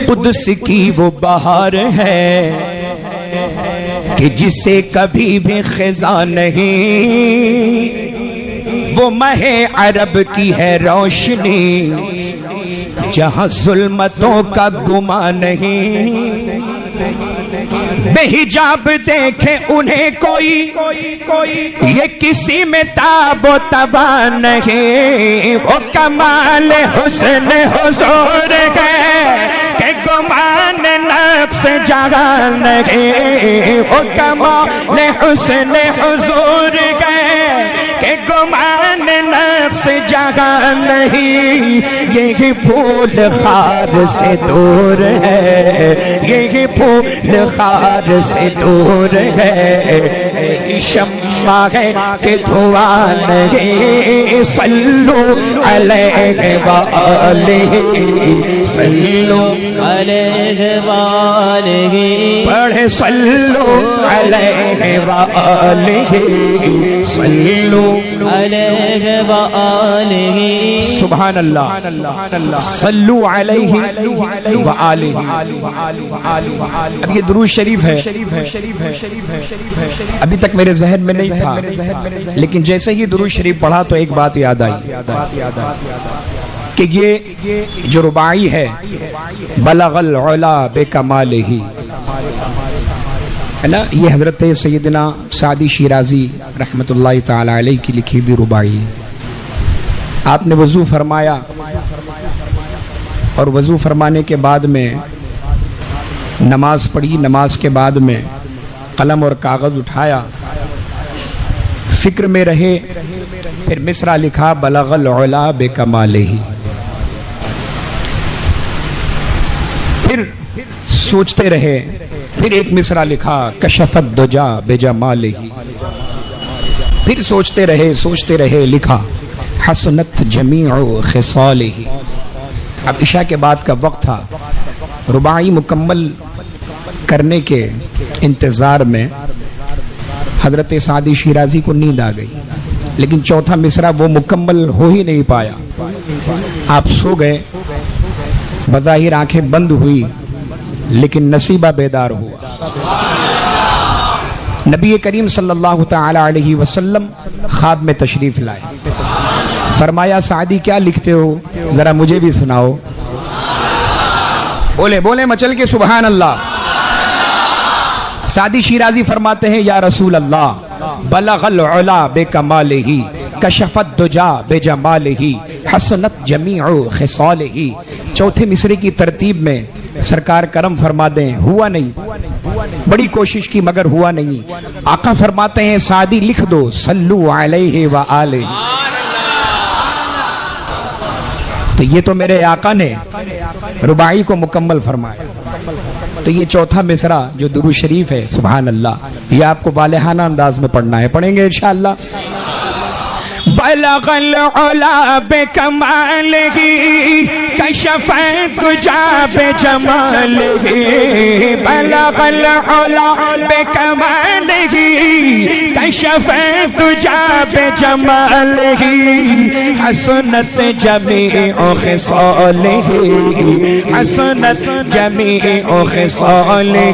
قدس کی وہ بہار ہے کہ جسے کبھی بھی خزاں نہیں، وہ مہ عرب کی ہے روشنی جہاں ظلمتوں کا گمان نہیں۔ بے حجاب دیکھے انہیں کوئی یہ کسی میں تاب و تبا نہیں، وہ کمال حسن حضور ہے کہ گمان نفس جہاں نہیں، وہ کمال حسن حضور ہے کہ گمان نفس جہاں نہیں۔ یہی پھول خار سے دور ہے، یہی پھول خار سے دور ہے، یہی شمع ہے کہ دھواں نہیں۔ صلو علیہ وآلہ، صلو علیہ وآلہ، پڑھے صلو علیہ وآلہ، صلو علیہ وآلہ۔ سبحان اللہ، صلو علیہ وآلہ۔ اب یہ درود شریف ہے، ابھی تک میرے ذہن میں نہیں تھا، لیکن جیسے ہی درود شریف پڑھا تو ایک بات یاد آئی کہ یہ جو رباعی ہے بلغ العلا بکمالہ ہے نا، یہ حضرت سیدنا سعدی شیرازی رحمت اللہ تعالی علیہ کی لکھی بھی رباعی۔ آپ نے وضو فرمایا اور وضو فرمانے کے بعد میں نماز پڑھی، نماز کے بعد میں قلم اور کاغذ اٹھایا، فکر میں رہے، پھر مصرع لکھا بلغ العلا بکمالہ۔ پھر سوچتے رہے، پھر ایک مصرع لکھا کشف الدجا بجمالہ۔ پھر سوچتے رہے لکھا حسنت جمیع خصالہ۔ اب عشاء کے بعد کا وقت تھا، رباعی مکمل کرنے کے انتظار میں حضرت سعدی شیرازی کو نیند آ گئی، لیکن چوتھا مصرع وہ مکمل ہو ہی نہیں پایا۔ آپ سو گئے، بظاہر آنکھیں بند ہوئی، لیکن نصیبہ بیدار ہوا۔ نبی کریم صلی اللہ تعالی علیہ وسلم خواب میں تشریف لائے، فرمایا سعدی کیا لکھتے ہو، ذرا مجھے بھی سناؤ۔ بولے مچل کے سبحان اللہ۔ سعدی شیرازی فرماتے ہیں یا رسول اللہ بلغ العلا بکمالہ کشف الدجا بجمالہ حسنت جمیع خصالہ۔ چوتھے مصرے کی ترتیب میں سرکار کرم فرما دیں، ہوا نہیں، بڑی کوشش کی مگر ہوا نہیں۔ آقا فرماتے ہیں سعدی لکھ دو صلو علیہ وآلہ۔ تو یہ تو میرے آقا نے رباعی کو مکمل فرمایا۔ تو یہ چوتھا مصرع جو درود شریف ہے، سبحان اللہ، یہ آپ کو والہانہ انداز میں پڑھنا ہے، پڑھیں گے انشاءاللہ۔ بلغ العلا بکمالہ کشف الدجا بجمالہ، بلغ العلا بکمالہ کشف الدجا بجمالہ، حسنت جمیع خصالہ، حسنت جمیع خصالہ۔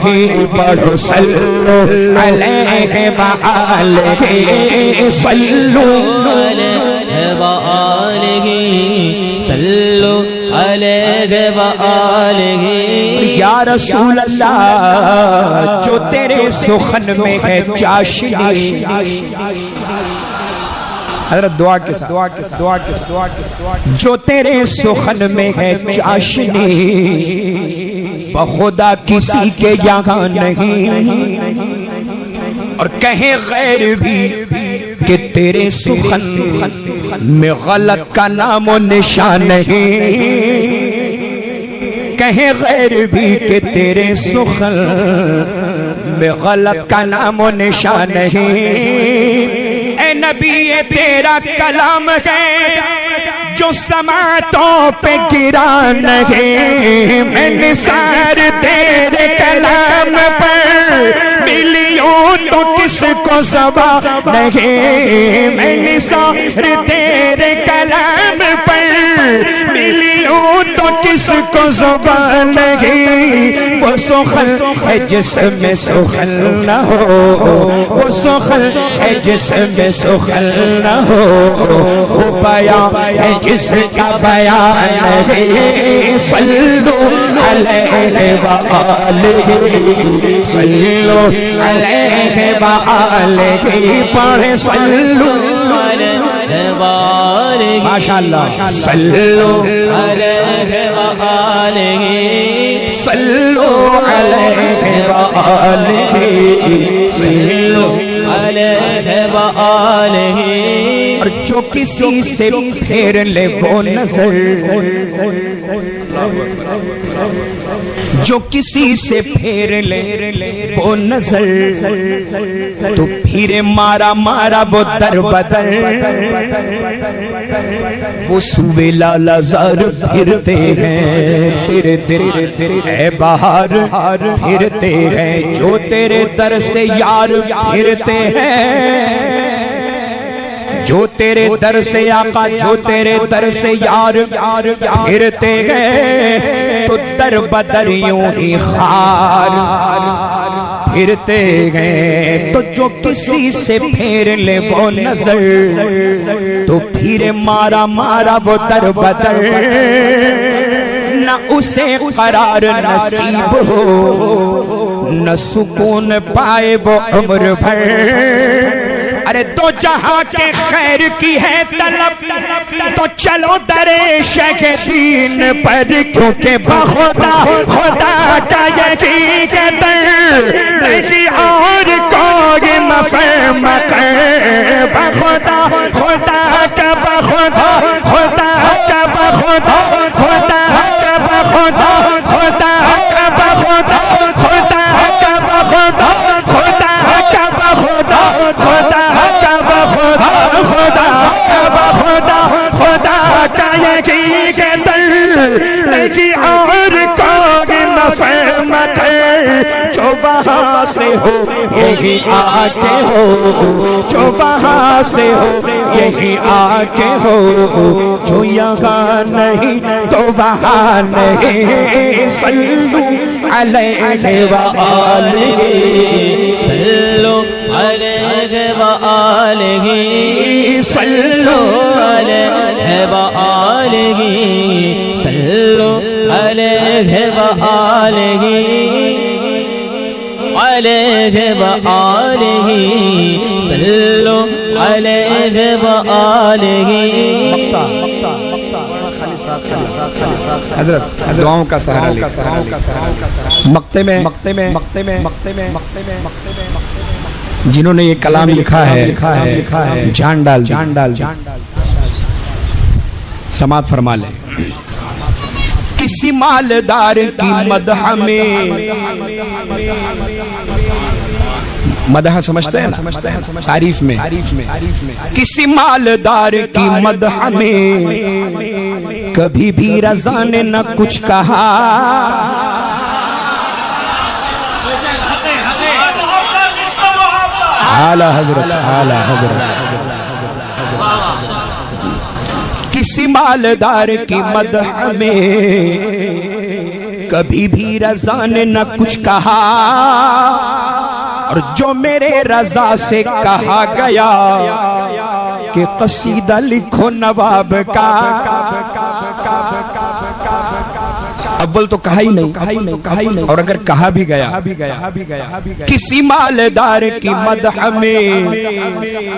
پڑھو صلو علیہ وآلہ، صلو علیہ وآلہ، صلو علیہ وآلہ۔ یا رسول اللہ جو تیرے سخن میں ہے چاشنی، حضرت دعا کے ساتھ جو تیرے سخن میں ہے چاشنی، بخدا کسی کے یہاں نہیں، اور کہیں غیر بھی کہ تیرے سخن میں غلط کا نام و نشان نہیں، کہیں غیر بھی کہ تیرے سخن میں غلط کا نام و نشان نہیں۔ اے نبی یہ تیرا کلام ہے جو سماعتوں پہ گرا نہیں، میں نثار تیرے کلام پر ملیوں تو کس کو زباں نہیں، میں نثار تیرے کلام پر ملیوں تو تو کس کو زبان نہیں، وہ سخن ہے جس میں سخن نہ ہو، وہ سخن ہے جس میں سخن نہ ہو، وہ بیان ہے جس کا بیان نہیں، صلو علیہ وآلہ، صلو علیہ وآلہ، پڑھیں صلو علیہ وآلہ، ماشاءاللہ، صلو علیہ وآلہ، صلو علیہ وآلہ، صلو علیہ وآلہ۔ اور جو کسی سے پھیر لے وہ نظر، جو کسی سے پھیر لے وہ نظر، تو پھر مارا مارا وہ در بدر، وہ سوے لالا زار پھرتے ہیں، تیرے دل اے بہار پھرتے ہیں، جو تیرے در سے یار پھرتے ہیں، جو تیرے در سے آقا، جو تیرے در سے یار پھرتے گئے، تو در بدر یوں ہی خار پھرتے گئے۔ تو جو کسی سے پھیر لے وہ نظر، تو پھر مارا مارا وہ در بدر، نہ اسے قرار نصیب ہو، نہ سکون پائے وہ عمر بھر۔ ارے دو جہاں کے خیر کی ہے طلب، تو چلو در شیخ دین پر، کیونکہ بخدا خدا کا یقین کے در نہیں اور کوئی مفہوم کر، بخدا خدا کا بخدا خدا کا بخدا خدا کا بخدا خدا کا بخدا خدا کا بخدا خدا کا بخدا خدا خدا کا یقین کے در نہیں اور کوئی مفہوم ہے، جو وہاں سے ہو یہی آکے ہو، جو وہاں سے ہو یہی آکے ہو، جو یہاں نہیں تو وہاں نہیں، صلو علیہ وآلہ، صلو علیہ وآلہ، صلو علیہ وآلہ، صلو علیہ وآلہ، علیہ وآلہ، صلو علیہ وآلہ۔ حضرت دعاؤں کا سہارا لے، مقطع میں جنہوں نے یہ کلام لکھا ہے، جان ڈال سماعت فرما لیں۔ کسی مالدار کی مدح میں، مدح سمجھتے ہیں نا، تعریف میں، کسی مالدار کی مدح میں کبھی بھی رضا نے نہ کچھ کہا، اعلیٰ حضرت، اعلیٰ حضرت۔ کسی مالدار کی مدح میں کبھی بھی رضا نے نہ کچھ کہا، اور جو میرے رضا سے کہا گیا کہ قصیدہ لکھو نواب کا، اول تو کہا ہی نہیں، اور اگر کہا بھی گیا، کسی مالدار کی مدح میں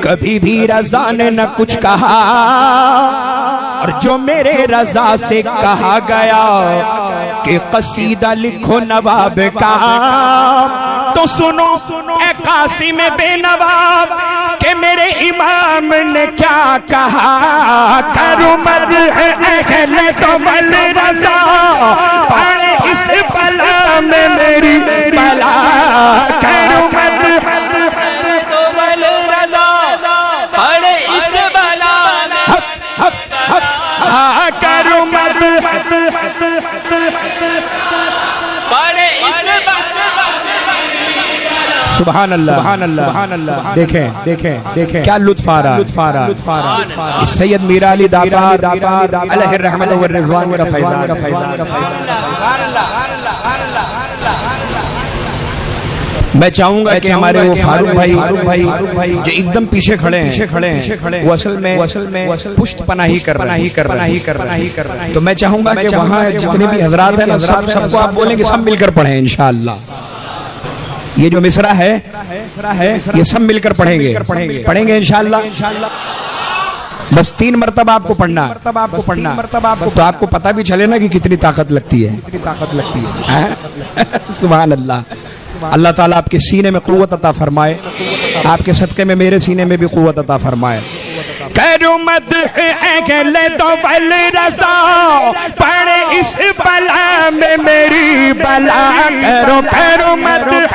کبھی بھی رضا نے نہ کچھ کہا، اور جو میرے رضا سے کہا گیا کہ قصیدہ لکھو نواب کا، تو سنو اے قاسم بے نواب کہ میرے امام نے کیا کہا، کرو مدح اہل تمل رضا، پڑے اس بلا میں میری بلا، کرو مدح اہل تمل رضا، پڑے اس بلا میں کرو مدح پڑے اس بلا، سبحان اللہ سبحان اللہ سبحان اللہ. دیکھیں دیکھیں دیکھیں کیا لطف آ رہا ہے. سید میرا علی داتا علیہ الرحمت والرضوان کا فیضان. میں چاہوں گا کہ ہمارے وہ فاروق بھائی جو ایک دم پیچھے کھڑے ہیں وہ اصل میں پشت پناہی کر رہے ہیں. تو میں چاہوں گا کہ وہاں جتنے بھی حضرات ہیں نا سب کو آپ بولیں کہ سب مل کر پڑھیں انشاءاللہ. یہ جو مصرع ہے یہ سب مل کر پڑھیں گے انشاءاللہ. بس 3 مرتبہ آپ کو پڑھنا تو آپ کو پتہ بھی چلے نا کہ کتنی طاقت لگتی ہے. سبحان اللہ. اللہ تعالیٰ آپ کے سینے میں قوت عطا فرمائے, آپ کے صدقے میں میرے سینے میں بھی قوت عطا فرمائے. کرو مدح اہل طول رضا پڑے اس بلا میں میری بلا. کرو مدح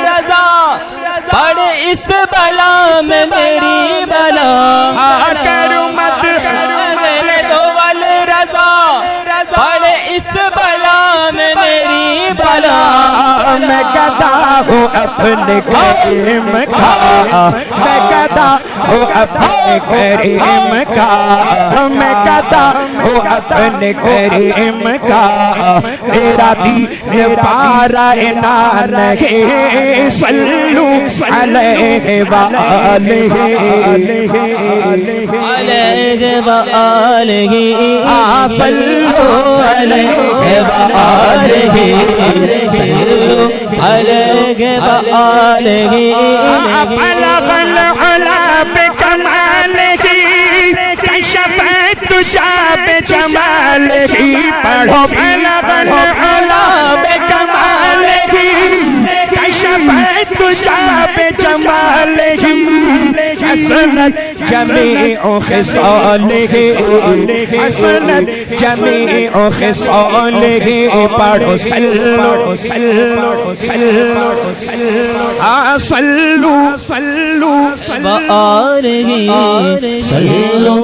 رضا پڑے اس بلا میں میری بلا. کرو مدح اہل طول رضا پڑے اس بلا میں میری بلا. میں گدا ہوں اپنے کریم کا, میں گدا ہوں اپنے کریم کا, میں گدا ہوں اپنے کریم کا. میرا دین پارا نہیں صلو علیہ وآلہ صلو علیہ وآلہ علیہ وآلہ. بلغ العلا بکمالہ کشف الدجا بجمالہ. پڑھو بلغ العلا بکمالہ کشف الدجا بجمالہ. حسنت جمیع خصالہ حسنت جمیع خصالہ. پڑھو صلو صلو صلو صلو وآلہ صلو